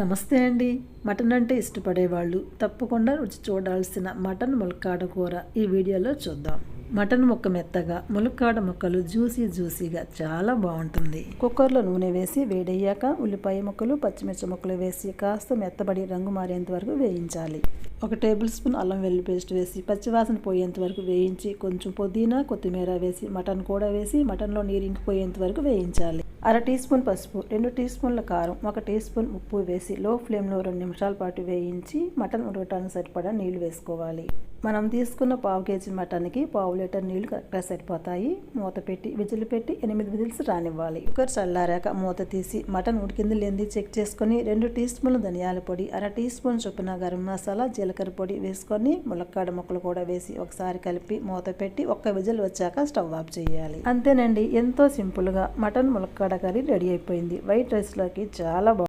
నమస్తే అండి. మటన్ అంటే ఇష్టపడేవాళ్ళు తప్పకుండా రుచి చూడాల్సిన మటన్ ములక్కాడ కూర ఈ వీడియోలో చూద్దాం. మటన్ ముక్క మెత్తగా, ములక్కాడ ముక్కలు జ్యూసీగా చాలా బాగుంటుంది. కుక్కర్లో నూనె వేసి వేడయ్యాక ఉల్లిపాయ ముక్కలు, పచ్చిమిర్చి ముక్కలు వేసి కాస్త మెత్తబడి రంగు మారేంత వరకు వేయించాలి. 1 టేబుల్ స్పూన్ అల్లం వెల్లుల్లి పేస్ట్ వేసి పచ్చివాసన పోయేంత వరకు వేయించి కొంచెం పుదీనా, కొత్తిమీర వేసి మటన్ కూడా వేసి మటన్లో నీరు ఇంకిపోయేంత వరకు వేయించాలి. 1/2 టీ స్పూన్ పసుపు, 2 టీ స్పూన్ల కారం, 1 టీ స్పూన్ ఉప్పు వేసి లో ఫ్లేమ్లో 2 నిమిషాల పాటు వేయించి మటన్ ఉడకటానికి సరిపడా నీళ్లు వేసుకోవాలి. మనం తీసుకున్న 1/2 కేజీ మటన్కి 1/2 లీటర్ నీళ్లు కరెక్ట్గా సరిపోతాయి. మూత పెట్టి విజిల్ పెట్టి 8 విజిల్స్ రానివ్వాలి. కుక్కర్ చల్లారాక మూత తీసి మటన్ ఉడికింది లేనిది చెక్ చేసుకొని 2 టీ స్పూన్ల ధనియాల పొడి, 1/2 టీ స్పూన్ చొప్పున గరం మసాలా, జీలకర్ర పొడి వేసుకొని ములక్కాడ ముక్కలు కూడా వేసి ఒకసారి కలిపి మూత పెట్టి 1 విజిల్ వచ్చాక స్టవ్ ఆఫ్ చేయాలి. అంతేనండి, ఎంతో సింపుల్గా మటన్ ములక్కాడ కర్రీ రెడీ అయిపోయింది. వైట్ రైస్లోకి చాలా బాగుంటుంది.